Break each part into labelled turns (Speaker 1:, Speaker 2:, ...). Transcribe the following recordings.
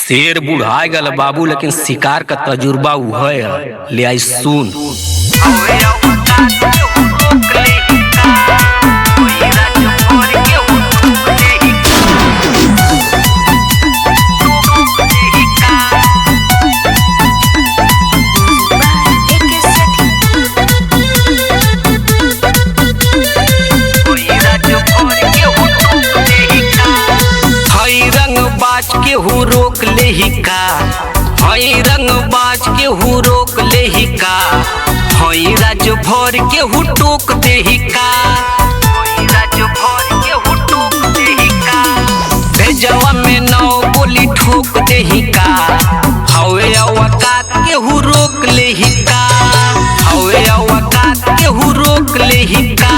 Speaker 1: शेर बुढ़ा गल बाबू, लेकिन शिकार का तजुर्बा है। ले आई सुन। केहू रोक ले ही का, हई रंग बाज केहू रोक ले ही का, हई राज भर केहू टोक दे ही का, हई राज भर केहू टोक दे ही का, भेजवा में नौ गोली ठोक दे ही का, हवे औकात केहू रोक ले ही का, हवे औकात केहू रोक ले ही का।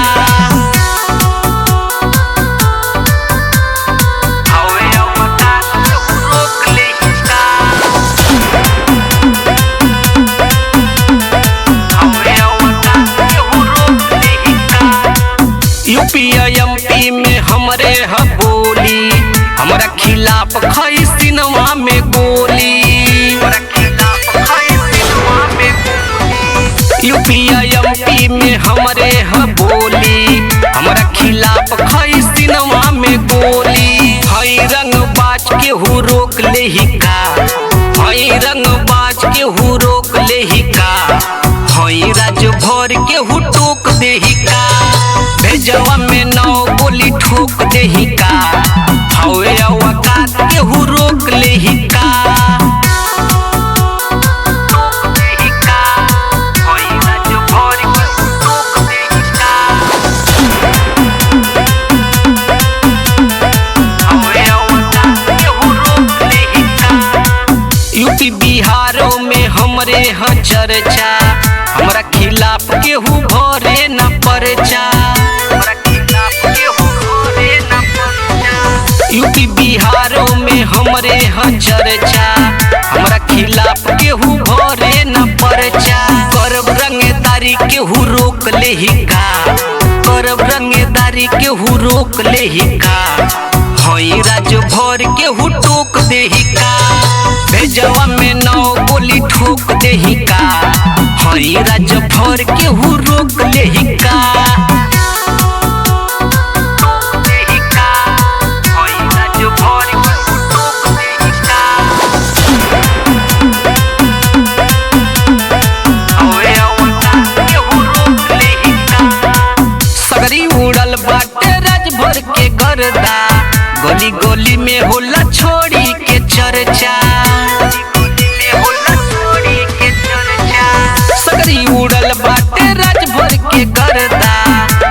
Speaker 1: यूपी में हमरे ह बोली, हमरा खिलाफ खई सिनवा में गोली, यूपी में हमरे ह बोली, हमरा खिलाफ खई सिनवा में गोली। हई रंग बाज केहू रोक ले ही का, हई रंग बाज केहू रोक ले ही का, हई राज भर केहू टोक दे ही का, भेजवा में नौ गोली ठोक दे ही का, हवे औकात केहू रोक ले ही का, टोक दे ही का, हई राज भर केहू टोक दे ही का, हवे औकात केहू रोक ले ही का। यूपी बिहारों में हमरे ह चर्चा, हमरा खिलाफ केहू भरे न परचा, यूपी बिहारों में हमरे ह चर्चा, हमरा खिलाफ केहू भरे न परचा। करब रंगदारी केहू रोक ले ही का, करब रंगदारी केहू रोक ले ही का, हई राज भर केहू टोक दे ही का, भेजवा में नौ गोली ठोक दे ही का, हई राज भर केहू रोक ले ही का, उड़ल बाटे राजभर के गर्दा, गोली गोली में होला छोड़ी के चर्चा, सगरी उड़ल बाटे राजभर के गर्दा,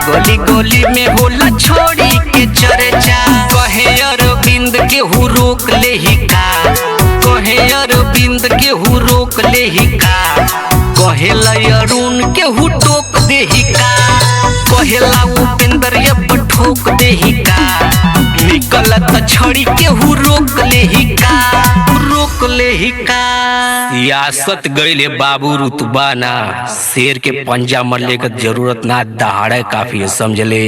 Speaker 1: गोली गोली में होला छोड़ी के चर्चा। कहे अरविंद केहू रोक ले ही का, कहे अरविंद केहू रोक ले ही का, कहे अरुण केहू टोक दे ही का, कहेला उपेंद्र अब ठोक दे ही का, निकलत छड़ी केहू रोक ले ही का, रोक ले ही का। सियासत गईले बाबू रुतबा ना, शेर के पंजा मरले का जरूरत ना, दहाड़े काफी है, समझले।